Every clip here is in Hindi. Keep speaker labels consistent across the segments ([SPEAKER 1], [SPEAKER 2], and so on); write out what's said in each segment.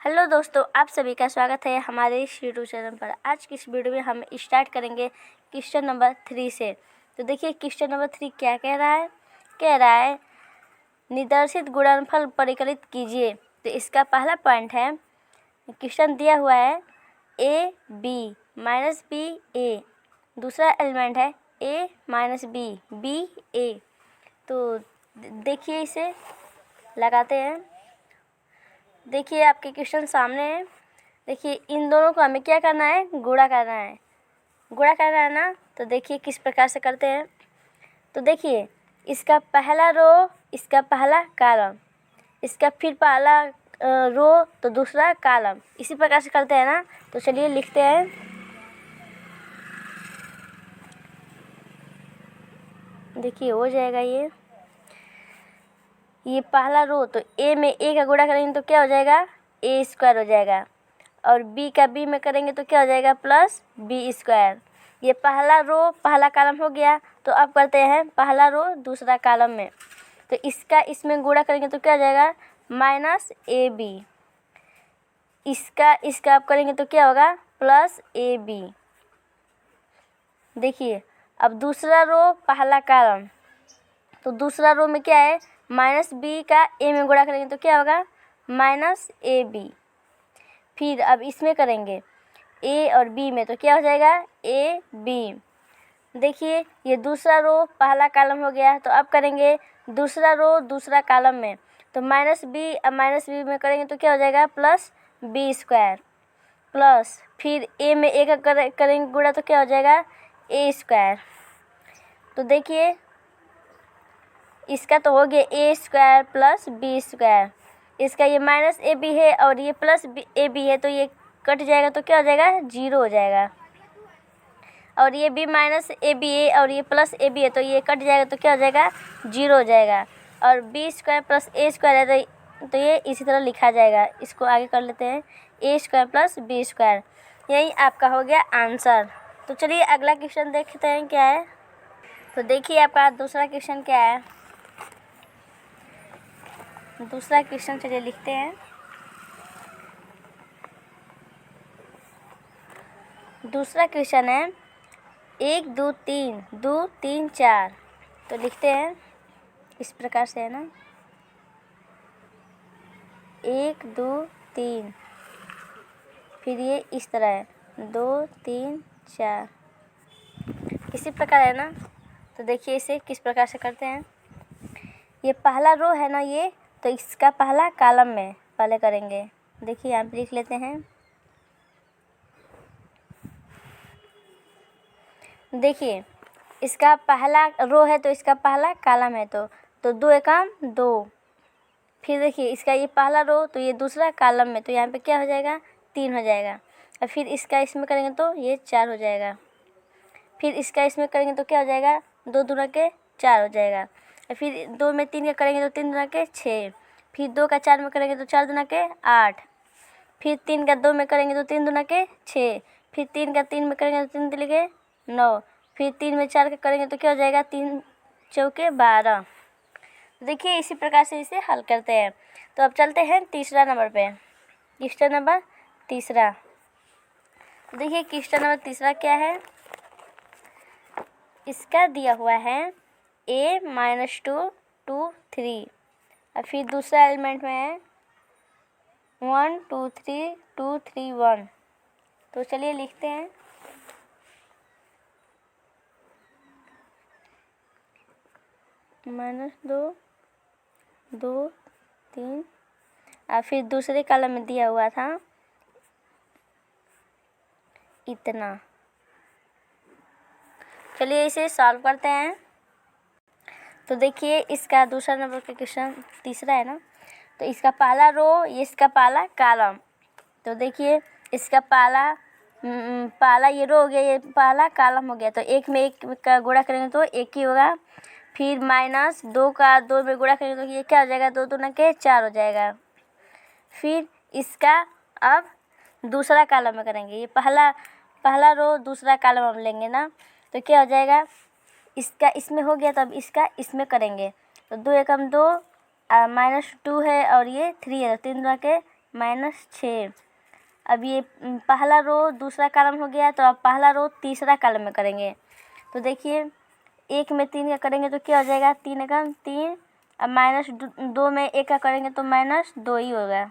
[SPEAKER 1] हेलो दोस्तों, आप सभी का स्वागत है हमारे इस यूट्यूब चैनल पर। आज की इस वीडियो में हम स्टार्ट करेंगे क्वेश्चन नंबर 3 से। तो देखिए क्वेश्चन नंबर 3 क्या कह रहा है निर्देशित गुणनफल परिकलित कीजिए। तो इसका पहला पॉइंट है, क्वेश्चन दिया हुआ है ए बी माइनस बी ए, दूसरा एलिमेंट है ए माइनस बी बी ए। तो देखिए इसे लगाते हैं। देखिए आपके क्वेश्चन सामने है। देखिए इन दोनों को हमें क्या करना है, गुणा करना है ना। तो देखिए किस प्रकार से करते हैं। तो देखिए इसका पहला रो, इसका पहला कॉलम, इसका फिर पहला रो तो दूसरा कॉलम, इसी प्रकार से करते हैं ना। तो चलिए लिखते हैं। देखिए हो जाएगा ये पहला रो, तो ए में ए का गुणा करेंगे तो क्या हो जाएगा, ए स्क्वायर हो जाएगा। और बी का बी में करेंगे तो क्या हो जाएगा, प्लस बी स्क्वायर। ये पहला रो पहला कॉलम हो गया। तो अब करते हैं पहला रो दूसरा कॉलम में। तो इसका इसमें गुणा करेंगे तो क्या हो जाएगा, माइनस ए बी। इसका आप करेंगे तो क्या होगा, प्लस ए बी। देखिए अब दूसरा रो पहला कॉलम, तो दूसरा रो में क्या है, माइनस बी का ए में गुणा करेंगे तो क्या होगा, माइनस ए बी। फिर अब इसमें करेंगे ए और बी में तो क्या हो जाएगा, ए बी। देखिए ये दूसरा रो पहला कॉलम हो गया। तो अब करेंगे दूसरा रो दूसरा कॉलम में। तो माइनस बी अब माइनस बी में करेंगे तो क्या हो जाएगा, प्लस बी स्क्वायर। प्लस फिर ए में ए का करेंगे गुणा तो क्या हो जाएगा, ए स्क्वायर। तो देखिए इसका तो हो गया ए स्क्वायर प्लस बी स्क्वायर। इसका ये माइनस ए बी है और ये प्लस ए बी है, तो ये कट जाएगा तो क्या हो जाएगा, जीरो हो जाएगा। और ये बी माइनस ए बी है और ये प्लस ए बी है, तो ये कट जाएगा तो क्या हो जाएगा, जीरो हो जाएगा। और बी स्क्वायर प्लस ए स्क्वायर है तो ये इसी तरह लिखा जाएगा। इसको आगे कर लेते हैं, ए स्क्वायर प्लस बी स्क्वायर। यही आपका हो गया आंसर। तो चलिए अगला क्वेश्चन देखते हैं क्या है। तो देखिए आपका दूसरा क्वेश्चन क्या है। दूसरा क्वेश्चन चलिए लिखते हैं। दूसरा क्वेश्चन है 1 2 3 2 3 4। तो लिखते हैं इस प्रकार से है ना, 1 2 3, फिर ये इस तरह है 2 3 4, इसी प्रकार है ना। तो देखिए इसे किस प्रकार से करते हैं। ये पहला रो है ना ये, तो इसका पहला कॉलम में पहले करेंगे। देखिए यहाँ पे लिख लेते हैं। देखिए इसका पहला रो है तो इसका पहला कॉलम है, तो 2 एकम 2। फिर देखिए इसका ये पहला रो तो ये दूसरा कॉलम में, तो यहाँ पे क्या हो जाएगा, 3 हो जाएगा। और फिर इसका इसमें करेंगे तो ये 4 हो जाएगा। फिर इसका इसमें करेंगे तो क्या हो जाएगा, 2 दूना के 4 हो जाएगा। और फिर 2 में 3 का करेंगे तो 3 दूना के 6। फिर 2 का 4 में करेंगे तो 4 दूना के 8। फिर 3 का 2 में करेंगे तो 3 दूना के 6। फिर 3 का 3 में करेंगे तो 3 तिल के 9। फिर 3 में 4 का करेंगे तो क्या हो जाएगा, 3 चौके 12। देखिए इसी प्रकार से इसे हल करते हैं। तो अब चलते हैं तीसरा नंबर पे, क्वेश्चन नंबर तीसरा। देखिए क्वेश्चन नंबर तीसरा क्या है। इसका दिया हुआ है a माइनस 2 2 3, और फिर दूसरा एलिमेंट में है 1 2 3 2 3 1। तो चलिए लिखते हैं। माइनस 2 2 3, और फिर दूसरे कॉलम में दिया हुआ था इतना। चलिए इसे सॉल्व करते हैं। तो देखिए इसका दूसरा नंबर का क्वेश्चन तीसरा है ना, तो इसका पहला रो ये इसका पहला कॉलम। तो देखिए इसका पहला ये रो हो गया, ये पहला कॉलम हो गया। तो 1 में 1 का गुणा करेंगे तो 1 ही होगा। फिर माइनस 2 का 2 में गुणा करेंगे तो ये क्या हो जाएगा, 2 दूना के 4 हो जाएगा। फिर इसका अब दूसरा कॉलम में करेंगे। ये पहला रो दूसरा कॉलम हम लेंगे ना, तो क्या हो जाएगा, इसका इसमें हो गया, तब इसका इसमें करेंगे। तो 2 एकम 2, माइनस 2 है और ये 3 है, तो 3 दूना के -6। अब ये पहला रो दूसरा कॉलम हो गया, तो अब पहला रो तीसरा कॉलम में करेंगे। तो देखिए 1 में 3 का करेंगे तो क्या हो जाएगा, 3 एकम 3। अब -2 में 1 का करेंगे तो -2 ही होगा।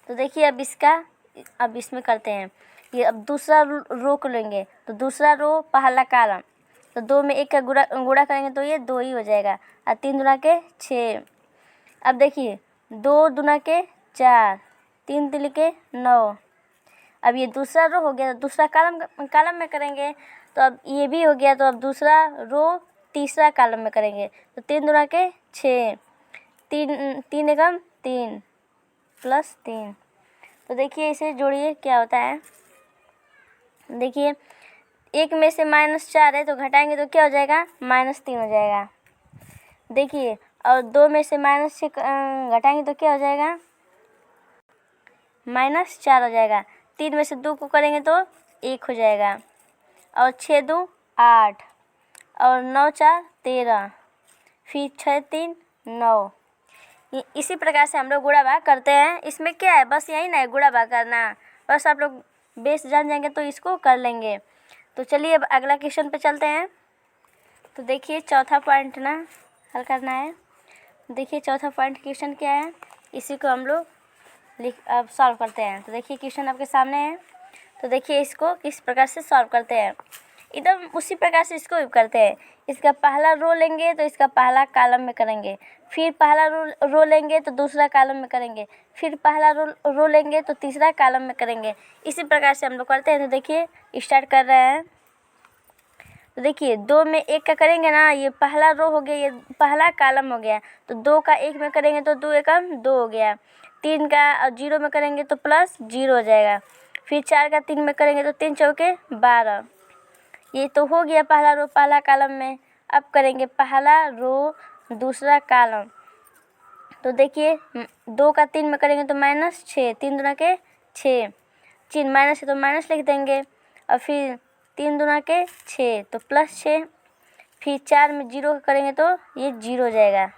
[SPEAKER 1] तो देखिए अब इसमें करते हैं। ये अब दूसरा रो को लेंगे, तो दूसरा रो पहला कॉलम, तो 2 में 1 का गुणा करेंगे तो ये 2 ही हो जाएगा। और 3 दूना के 6। अब देखिए 2 दूना के 4, 3 तिल के 9। अब ये दूसरा रो हो गया, तो दूसरा कॉलम में करेंगे। तो अब ये भी हो गया, तो अब दूसरा रो तीसरा कॉलम में करेंगे। तो 3 दूना के 6, 3 एकम 3 प्लस 3। तो देखिए इसे जोड़िए क्या होता है। देखिए 1 में से -4 है, तो घटाएंगे तो क्या हो जाएगा, -3 हो जाएगा। देखिए और 2 में से -6 घटाएंगे तो क्या हो जाएगा, -4 हो जाएगा। 3 में से 2 को करेंगे तो 1 हो जाएगा। और 6 2 8 और 9 4 13, फिर 6 3 9। इसी प्रकार से हम लोग गुणा भाग करते हैं। इसमें क्या है, बस यही ना है गुणा भाग करना। बस आप लोग बेस जान जाएंगे तो इसको कर लेंगे। तो चलिए अब अगला क्वेश्चन पे चलते हैं। तो देखिए चौथा पॉइंट ना हल करना है। देखिए चौथा पॉइंट क्वेश्चन क्या है, इसी को हम लोग अब सॉल्व करते हैं। तो देखिए क्वेश्चन आपके सामने है। तो देखिए इसको किस प्रकार से सॉल्व करते हैं, एकदम उसी प्रकार से इसको भी करते हैं। इसका पहला रो लेंगे तो इसका पहला कॉलम में करेंगे, फिर पहला रो लेंगे तो दूसरा कॉलम में करेंगे, फिर पहला रो लेंगे तो तीसरा कॉलम में करेंगे। इसी प्रकार से हम लोग करते हैं। तो देखिए स्टार्ट कर रहे हैं। तो देखिए 2 में 1 का करेंगे ना, ये पहला रो हो गया, ये पहला कॉलम हो गया। तो 2 का 1 में करेंगे तो 2 एकम 2 हो गया। 3 का 0 में करेंगे तो +0 हो जाएगा। फिर 4 का 3 में करेंगे तो 3 चौके 12। ये तो हो गया पहला रो पहला कॉलम में। अब करेंगे पहला रो दूसरा कॉलम। तो देखिए 2 का 3 में करेंगे तो -6, 3 दूना के 6, चिन्ह माइनस है तो माइनस लिख देंगे। और फिर 3 दूना के 6 तो +6। फिर 4 में 0 करेंगे तो ये 0 हो जाएगा।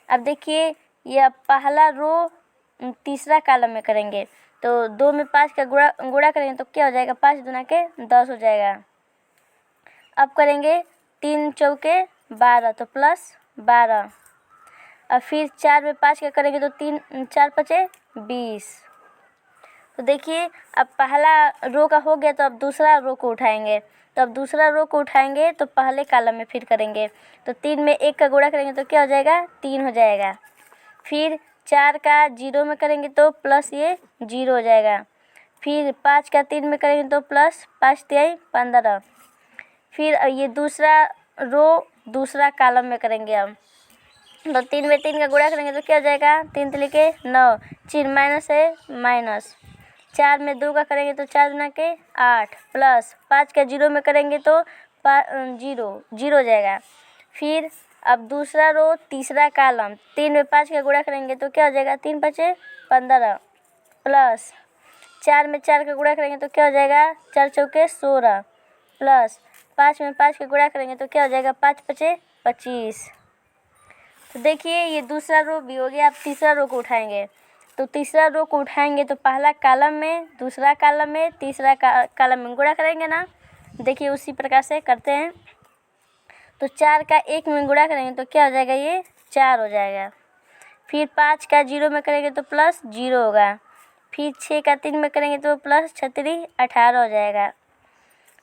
[SPEAKER 1] अब देखिए यह पहला रो तीसरा कॉलम में करेंगे। तो 2 में 5 का गुणा करेंगे तो क्या हो जाएगा, 5 दूना के 10 हो जाएगा। अब करेंगे 3 चौके 12 तो +12। और फिर 4 में 5 का करेंगे तो 3 4 5 20। तो देखिए अब पहला रो का हो गया, तो अब दूसरा रो को उठाएंगे। तो अब दूसरा रो को उठाएंगे तो पहले कॉलम में फिर करेंगे। तो 3 में 1 का गुणा करेंगे तो क्या हो जाएगा, 3 हो जाएगा। फिर 4 का 0 में करेंगे तो प्लस ये 0 हो जाएगा। फिर 5 का 3 में करेंगे तो +5 3 15। फिर ये दूसरा रो दूसरा कॉलम में करेंगे हम। तो 3 में 3 का गुणा करेंगे तो क्या हो जाएगा, 3 3 के 9, चिन्ह माइनस है माइनस। 4 में 2 का करेंगे तो 4 दूना के 8 प्लस 5 का 0 में करेंगे तो 0 हो जाएगा। फिर अब दूसरा रो तीसरा कॉलम, 3 में 5 का गुणा करेंगे तो क्या हो जाएगा, 3 5 15 प्लस 4 में 4 का गुणा करेंगे तो क्या हो जाएगा, 4 चौके 16 प्लस 5 में 5 का गुणा करेंगे तो क्या हो जाएगा, 5 5 25। तो देखिए ये दूसरा रो भी हो गया। अब तीसरा रो को उठाएंगे। तो तीसरा रो को उठाएंगे तो पहला कॉलम में, दूसरा कॉलम में, तीसरा कॉलम में गुणा करेंगे ना। देखिए उसी प्रकार से करते हैं। तो 4 का 1 में गुणा करेंगे तो क्या हो जाएगा, ये 4 हो जाएगा। फिर 5 का 0 में करेंगे तो +0 होगा। फिर 6 का 3 में करेंगे तो +6 18 हो जाएगा।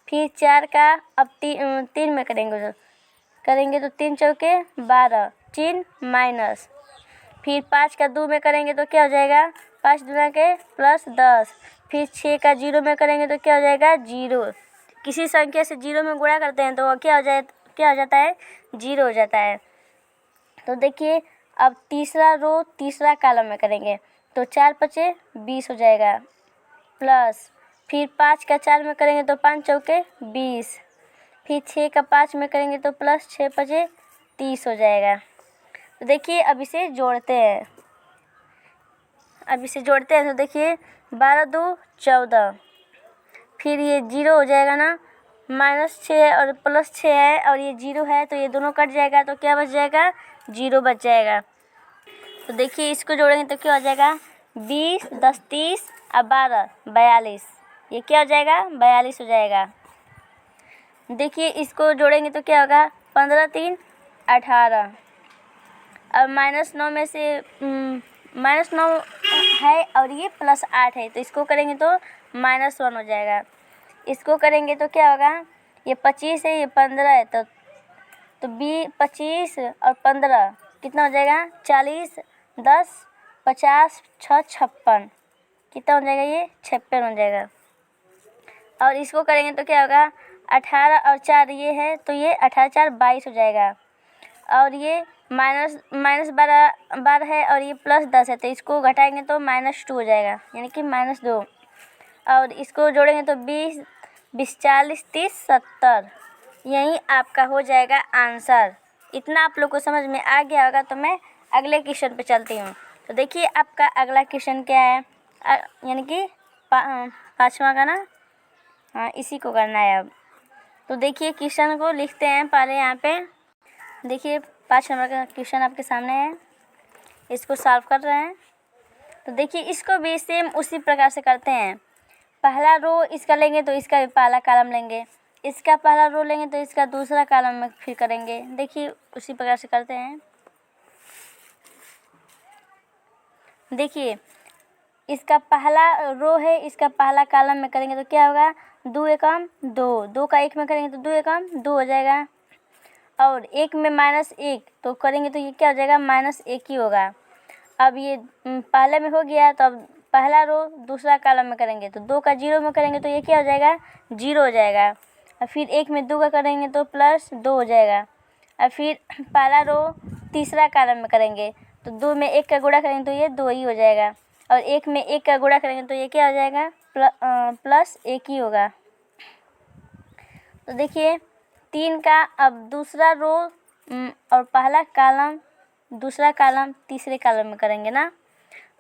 [SPEAKER 1] फिर 4 का अब 3 में करेंगे तो 3 चौके 12, चिन्ह माइनस। फिर 5 का 2 में करेंगे तो क्या हो जाएगा, 5 दूना के +10। फिर 6 का 0 में करेंगे तो क्या हो जाएगा, 0। किसी संख्या से 0 में गुणा करते हैं तो वो क्या हो जाता है, 0 हो जाता है। तो देखिए अब तीसरा रो तीसरा कॉलम में करेंगे। तो 4 5 20 हो जाएगा प्लस। फिर 5 का 4 में करेंगे तो 5 चौके 20। फिर 6 का 5 में करेंगे तो +6 5 30 हो जाएगा। तो देखिए अब इसे जोड़ते हैं। तो देखिए 12 2 14। फिर ये 0 हो जाएगा ना, -6 और +6 है और ये 0 है तो ये दोनों कट जाएगा तो क्या बच जाएगा, 0 बच जाएगा। तो देखिए इसको जोड़ेंगे तो क्या हो जाएगा, 20, 10, 30 और 12, 42। ये क्या हो जाएगा, 42 हो जाएगा। देखिए इसको जोड़ेंगे तो क्या होगा, 15, 3, 18। और -9 में से -9 है और ये +8 है, तो इसको करेंगे तो -1 हो जाएगा। इसको करेंगे तो क्या होगा, ये 25 है, ये 15 है, तो 25 और 15 कितना हो जाएगा, 40, 10, 50, 6, 56। कितना हो जाएगा, ये 56 हो जाएगा। और इसको करेंगे तो क्या होगा, 18 और 4 ये है, तो ये 18, 4, 22 हो जाएगा। और ये -12 है और ये +10 है, तो इसको घटाएंगे तो -2 हो जाएगा, यानी कि -2। और इसको जोड़ेंगे तो 20, 20, 40, 30, 70। यही आपका हो जाएगा आंसर। इतना आप लोग को समझ में आ गया होगा, तो मैं अगले क्वेश्चन पे चलती हूँ। तो देखिए आपका अगला क्वेश्चन क्या है, यानी कि 5वां का ना, हाँ इसी को करना है अब। तो देखिए क्वेश्चन को लिखते हैं पहले यहाँ पे। देखिए 5 नंबर का क्वेश्चन आपके सामने है, इसको सॉल्व कर रहे हैं। तो देखिए इसको भी सेम उसी प्रकार से करते हैं। पहला रो इसका लेंगे तो इसका भी पहला कॉलम लेंगे, इसका पहला रो लेंगे तो इसका दूसरा कॉलम में फिर करेंगे। देखिए उसी प्रकार से करते हैं। देखिए इसका पहला रो है, इसका पहला कॉलम में करेंगे तो क्या होगा, 2 एकम 2, 2 का 1 में करेंगे तो 2 एकम 2 हो जाएगा। और 1 में -1 तो करेंगे तो ये क्या हो जाएगा, -1 ही होगा। अब ये पहले में हो गया, तो अब पहला रो दूसरा कॉलम में करेंगे तो 2 का 0 में करेंगे तो ये क्या हो जाएगा, 0 हो जाएगा। और फिर 1 में 2 का करेंगे तो +2 हो जाएगा। और फिर पहला रो तीसरा कॉलम में करेंगे तो 2 में 1 का गुणा करेंगे तो ये 2 ही हो जाएगा। और 1 में 1 का गुणा करेंगे तो ये क्या हो जाएगा, +1 ही होगा। तो देखिए 3 का अब दूसरा रो और पहला कॉलम दूसरा कॉलम तीसरे कॉलम में करेंगे ना।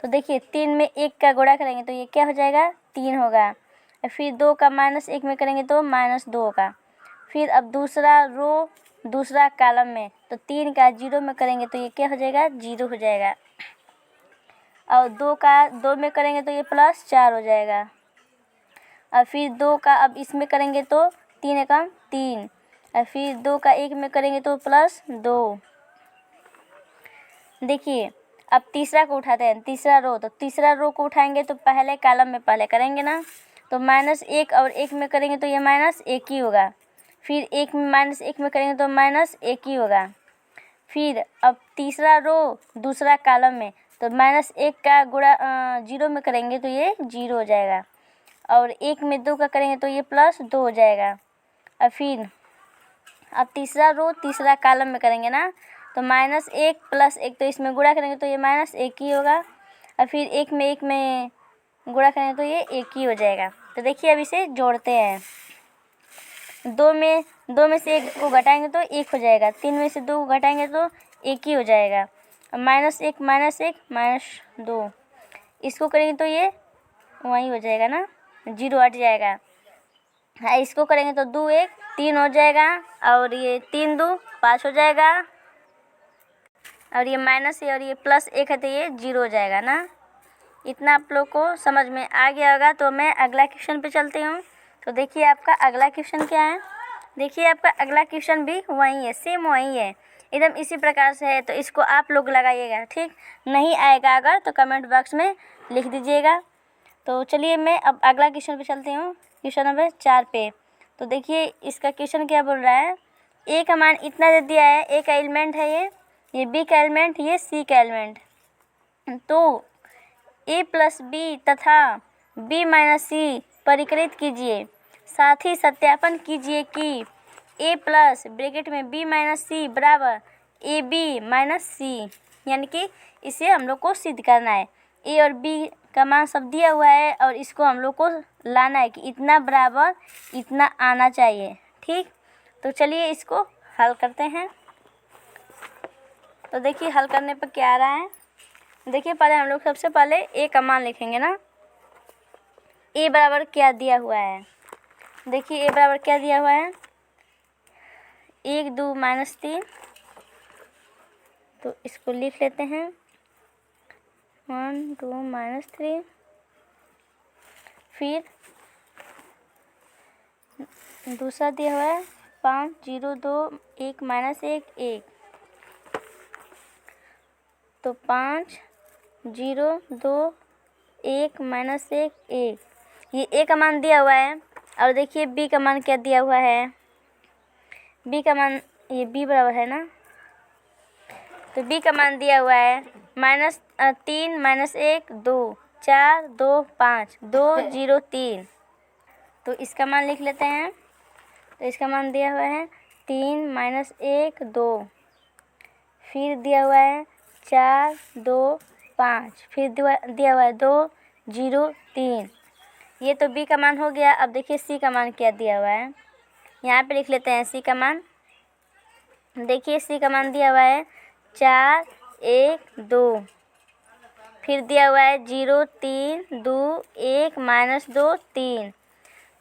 [SPEAKER 1] तो देखिए 3 में 1 का गुणा करेंगे तो ये क्या हो जाएगा, 3 होगा। और फिर 2 का -1 में करेंगे तो -2 होगा। फिर अब दूसरा रो दूसरा कॉलम में तो 3 का 0 में करेंगे तो ये क्या हो जाएगा, 0 हो जाएगा। और 2 का 2 में करेंगे तो ये +4 हो जाएगा। और फिर 2 का अब इसमें करेंगे तो 3 एकम 3। और फिर 2 का 1 में करेंगे तो +2। देखिए अब तीसरा को उठाते हैं, तीसरा रो, तो तीसरा रो को उठाएंगे तो पहले कॉलम में पहले करेंगे ना। तो -1 और 1 में करेंगे तो ये -1 ही होगा। फिर 1 में -1 में करेंगे तो -1 ही होगा। फिर अब तीसरा रो दूसरा कॉलम में तो -1 का गुणा 0 में करेंगे तो ये 0 हो जाएगा। और 1 में 2 का करेंगे तो ये +2 हो जाएगा। और फिर अब तीसरा रो तीसरा कॉलम में करेंगे ना, तो -1 + 1 तो इसमें गुणा करेंगे तो ये -1 ही होगा। और फिर 1 में गुणा करेंगे तो ये 1 ही हो जाएगा। तो देखिए अब इसे जोड़ते हैं। 2 में से 1 को घटाएंगे तो 1 हो जाएगा। 3 में से 2 को घटाएंगे तो 1 ही हो जाएगा। -1 -2 इसको करेंगे तो ये वही हो जाएगा ना, 0 हट जाएगा। हाँ इसको करेंगे तो 2 1 3 हो जाएगा। और ये 3 2 5 हो जाएगा। और ये माइनस है और ये +1 है तो ये 0 हो जाएगा ना। इतना आप लोग को समझ में आ गया होगा। तो मैं अगला क्वेश्चन पे चलती हूँ। तो देखिए आपका अगला क्वेश्चन क्या है। देखिए आपका अगला क्वेश्चन भी वही है, सेम वही है, एकदम इसी प्रकार से है। तो इसको आप लोग लगाइएगा, ठीक। नहीं आएगा अगर तो कमेंट बॉक्स में लिख दीजिएगा। तो चलिए मैं अब अगला क्वेश्चन पे चलती हूँ, क्वेश्चन नंबर 4 पे। तो देखिए इसका क्वेश्चन क्या बोल रहा है। ए का मान इतना दे दिया है, ए का एलिमेंट है ये बी का एलिमेंट, ये सी का एलिमेंट। तो ए प्लस बी तथा बी माइनस सी परिकलित कीजिए, साथ ही सत्यापन कीजिए कि ए प्लस ब्रैकेट में बी माइनस सी बराबर ए बी माइनस सी। यानी कि इसे हम लोग को सिद्ध करना है। ए और बी का मान सब दिया हुआ है और इसको हम लोग को लाना है कि इतना बराबर इतना आना चाहिए, ठीक। तो चलिए इसको हल करते हैं। तो देखिए हल करने पर क्या आ रहा है। देखिए पहले हम लोग सबसे पहले ए का मान लिखेंगे ना। ए बराबर क्या दिया हुआ है। देखिए ए बराबर क्या दिया हुआ है, 1 2 -3। तो इसको लिख लेते हैं। 1 2 -3, फिर दूसरा दिया हुआ है 5 0 2 1 -1 1, तो 5 0 2 1 -1 1, ये ए का मान दिया हुआ है। और देखिए बी का मान क्या दिया हुआ है, बी का मान, ये बी बराबर है ना, तो बी का मान दिया हुआ है -3 -1 2 4 2 5 2 0 3, तो इसका मान लिख लेते हैं। तो इसका मान दिया हुआ है 3 -1 2, फिर दिया हुआ है 4 2 5, फिर दिया हुआ है 2 0 3, ये तो बी का मान हो गया। अब देखिए सी का मान क्या दिया हुआ है, यहाँ पे लिख लेते हैं सी का मान। देखिए सी का मान दिया हुआ है 4 1 2, फिर दिया हुआ है 0 3 2 1 -2 3।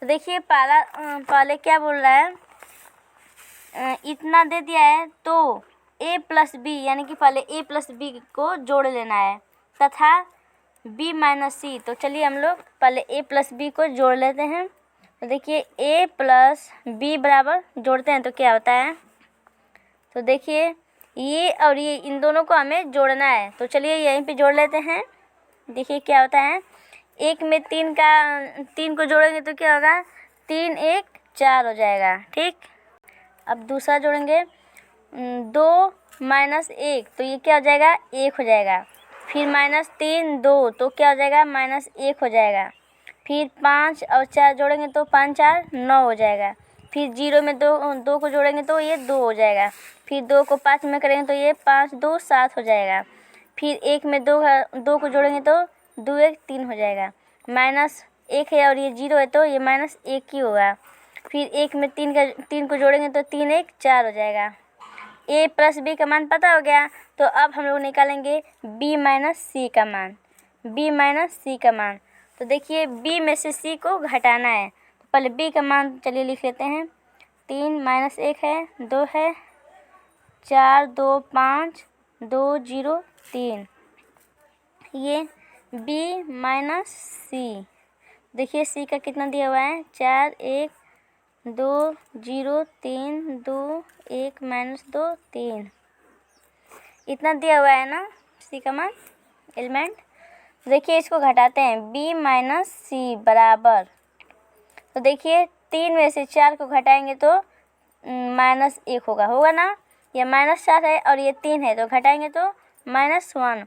[SPEAKER 1] तो देखिए पहले क्या बोल रहा है, इतना दे दिया है तो a प्लस बी, यानी कि पहले a प्लस बी को जोड़ लेना है तथा b माइनस सी। तो चलिए हम लोग पहले a प्लस बी को जोड़ लेते हैं। तो देखिए a प्लस बी बराबर जोड़ते हैं तो क्या होता है, तो देखिए ये और ये इन दोनों को हमें जोड़ना है, तो चलिए यहीं पे जोड़ लेते हैं। देखिए क्या होता है, एक में 3 को जोड़ेंगे तो क्या होगा, 3 1 4 हो जाएगा। ठीक, अब दूसरा जोड़ेंगे 2 -1, तो ये क्या हो जाएगा, 1 हो जाएगा। फिर -3 2, तो क्या हो जाएगा, -1 हो जाएगा। फिर 5 और 4 जोड़ेंगे तो 5 4 9 हो जाएगा। फिर 0 में 2 को जोड़ेंगे तो ये 2 हो जाएगा। फिर 2 को 5 में करेंगे तो ये 5 2 7 हो जाएगा। फिर 1 में 2 को जोड़ेंगे तो 2 1 3 हो जाएगा। -1 है और ये 0 है तो ये -1 ही होगा। फिर 1 में 3 को जोड़ेंगे तो 3 1 4 हो जाएगा। a प्लस बी का मान पता हो गया, तो अब हम लोग निकालेंगे b माइनस सी का मान, b माइनस सी का मान। तो देखिए b में से c को घटाना है, तो पहले b का मान चलिए लिख लेते हैं। 3 -1 है, 2 है, 4 2 5 2 0 3, ये b माइनस सी। देखिए c का कितना दिया हुआ है, 4 1 2 0 3 2 1 -2 3, इतना दिया हुआ है ना सी का मान एलिमेंट। देखिए इसको घटाते हैं, b माइनस सी बराबर, तो देखिए 3 में से 4 को घटाएंगे तो -1 होगा ना, ये -4 है और ये 3 है तो घटाएंगे तो -1।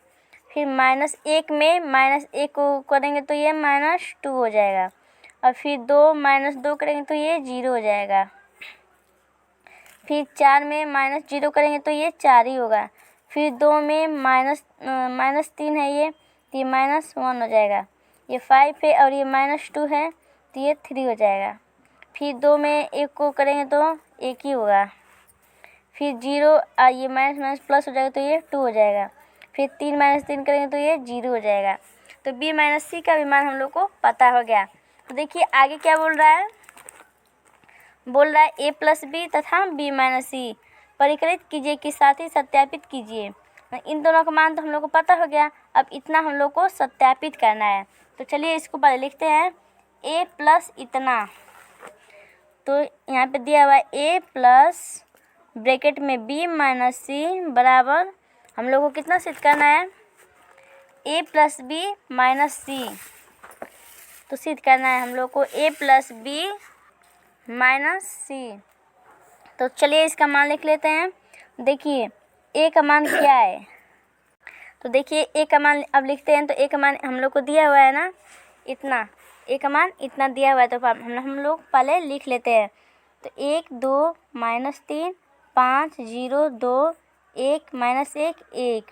[SPEAKER 1] फिर -1 में -1 को करेंगे तो ये -2 हो जाएगा। और फिर 2 -2 करेंगे तो ये 0 हो जाएगा। फिर 4 में -0 करेंगे तो ये 4 ही होगा। फिर 2 में -3 है ये, तो ये -1 हो जाएगा। ये 5 है और ये -2 है तो ये 3 हो जाएगा। फिर 2 में 1 को करेंगे तो 1 ही होगा। फिर 0 ये माइनस प्लस हो जाएगा तो ये 2 हो जाएगा। फिर 3 -3 करेंगे तो ये 0 हो जाएगा। तो b माइनस सी का भी मान हम लोग को पता हो गया। तो देखिए आगे क्या बोल रहा है, बोल रहा है a प्लस बी तथा b माइनस सी परिकलित कीजिए के साथ ही सत्यापित कीजिए। इन दोनों का मान तो हम लोग को पता हो गया, अब इतना हम लोग को सत्यापित करना है। तो चलिए इसको पहले लिखते हैं, a प्लस इतना, तो यहाँ पे दिया हुआ है a प्लस ब्रैकेट में b माइनस सी बराबर, हम लोग को कितना सिद्ध करना है, a प्लस बी माइनस सी। तो सिद्ध करना है हम लोग को a प्लस बी माइनस सी। तो चलिए इसका मान लिख लेते हैं। देखिए a का मान क्या है, तो देखिए a का मान अब लिखते हैं। तो a का मान हम लोग को दिया हुआ है ना इतना, a का मान इतना दिया हुआ है, तो हम लोग पहले लिख लेते हैं। तो 1 2 -3 5 0 2 1 -1 1,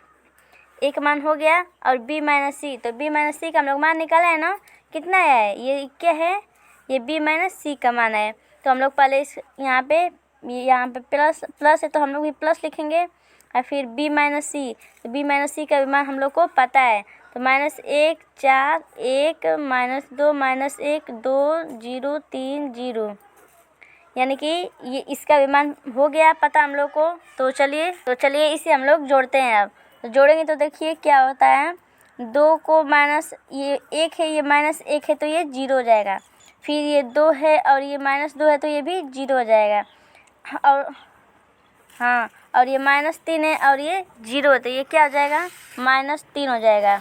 [SPEAKER 1] a का मान हो गया। और b माइनस सी, तो b माइनस सी का हम लोग मान निकाला है ना, कितना है, ये क्या है, ये b माइनस सी का मान है। तो हम लोग पहले इस यहाँ पे प्लस है तो हम लोग भी प्लस लिखेंगे। और फिर b माइनस सी, तो b माइनस सी का भी मान हम लोग को पता है। तो -1 4 1 -2 -1 2 0 3 0, यानी कि ये इसका विमान हो गया पता हम लोग को। तो चलिए इसे हम लोग जोड़ते हैं। अब तो जोड़ेंगे तो देखिए क्या होता है, 2 को माइनस, ये 1 है, ये -1 है तो ये 0 हो जाएगा। फिर ये 2 है और ये -2 है तो ये भी 0 हो जाएगा। और हाँ, और ये -3 है और ये 0 है तो ये क्या हो जाएगा, -3 हो जाएगा।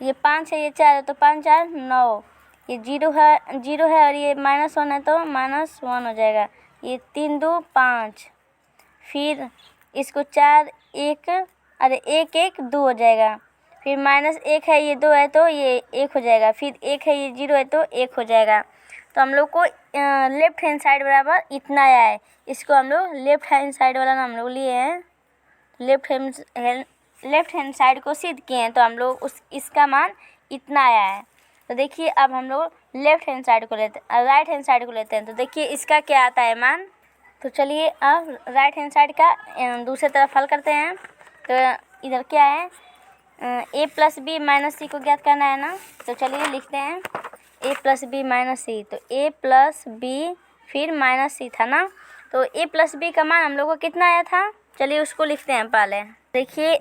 [SPEAKER 1] ये 5 है, ये 4 है तो 5 4 9। ये 0 है और ये -1 है तो -1 हो जाएगा। ये 3 2 5। फिर इसको 4 1, अरे 1 1 2 हो जाएगा। फिर -1 है, ये 2 है तो ये 1 हो जाएगा। फिर 1 है, ये 0 है तो 1 हो जाएगा। तो हम लोग को लेफ्ट हैंड साइड बराबर इतना आया है। इसको हम लोग लेफ्ट हैंड साइड वाला नाम लोग लिए हैं, लेफ्ट हैंड साइड को सिद्ध किए हैं तो हम लोग इसका मान इतना आया है। तो देखिए अब हम लोग लेफ्ट हैंड साइड को लेते हैं, राइट हैंड साइड को लेते हैं। तो देखिए इसका क्या आता है मान। तो चलिए अब राइट हैंड साइड का दूसरी तरफ हल करते हैं। तो इधर क्या है, a + b - c को ज्ञात करना है ना। तो चलिए लिखते हैं a + b - c। तो a + b फिर -c था ना। तो a + b का मान हम लोग को कितना आया था, चलिए उसको लिखते हैं पहले। देखिए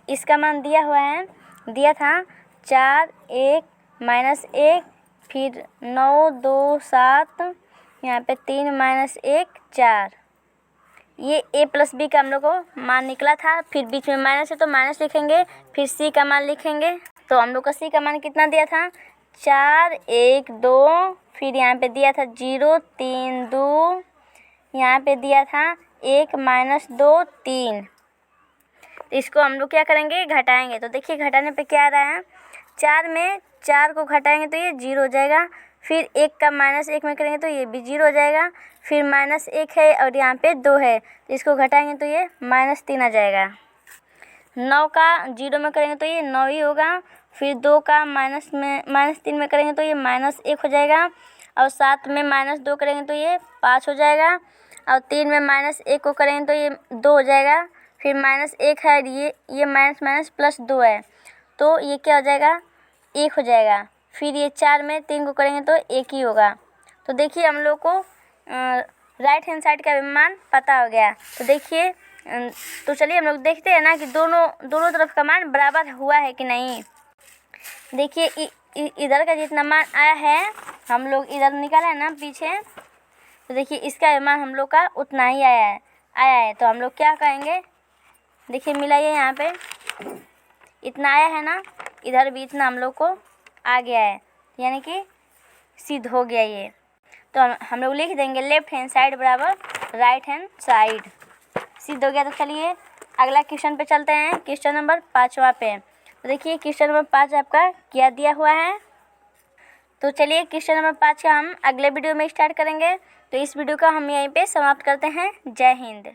[SPEAKER 1] इसका मान दिया हुआ है, दिया था 4 1 -1, फिर 9 2 7, यहाँ पे 3 -1 4। ये a + b का हम लोग को मान निकला था। फिर बीच में माइनस है तो माइनस लिखेंगे, फिर c का मान लिखेंगे। तो हम लोग का c का मान कितना दिया था, 4 1 2, फिर यहाँ पे दिया था 0 3 2, यहाँ पे दिया था 1 -2 3। तो इसको हम लोग क्या करेंगे, घटाएंगे। तो देखिए घटाने पे क्या आ रहा है, 4 में 4 को घटाएंगे तो ये 0 हो जाएगा। फिर 1 का -1 में करेंगे तो ये भी 0 हो जाएगा। फिर -1 है और यहाँ पे 2 है तो इसको घटाएंगे तो ये -3 आ जाएगा। 9 का 0 में करेंगे तो ये 9 ही होगा। फिर 2 का -3 में करेंगे तो ये -1 हो जाएगा। और 7 में -2 करेंगे तो ये 5 हो जाएगा। और 3 में -1 को करेंगे तो ये 2 हो जाएगा। फिर -1 है, ये माइनस प्लस 2 है तो ये क्या हो जाएगा, 1 हो जाएगा। फिर ये 4 में 3 को करेंगे तो 1 ही होगा। तो देखिए हम लोग को राइट हैंड साइड का मान पता हो गया। तो देखिए तो चलिए हम लोग देखते हैं ना कि दोनों तरफ का मान बराबर हुआ है कि नहीं। देखिए इधर का जितना मान आया है हम लोग इधर निकाला है ना पीछे, तो देखिए इसका मान हम लोग का उतना ही आया है। तो हम लोग क्या करेंगे, देखिए मिलाइए, यहाँ पे इतना आया है ना, इधर भी इतना हम लोग को आ गया है, यानी कि सिद्ध हो गया ये। तो हम लोग लिख देंगे लेफ्ट हैंड साइड बराबर राइट हैंड साइड, सिद्ध हो गया। तो चलिए अगला क्वेश्चन पे चलते हैं, क्वेश्चन नंबर 5वां पे। तो देखिए क्वेश्चन नंबर 5 आपका क्या दिया हुआ है। तो चलिए क्वेश्चन नंबर 5 का हम अगले वीडियो में स्टार्ट करेंगे। तो इस वीडियो का हम यहीं पे समाप्त करते हैं। जय हिंद।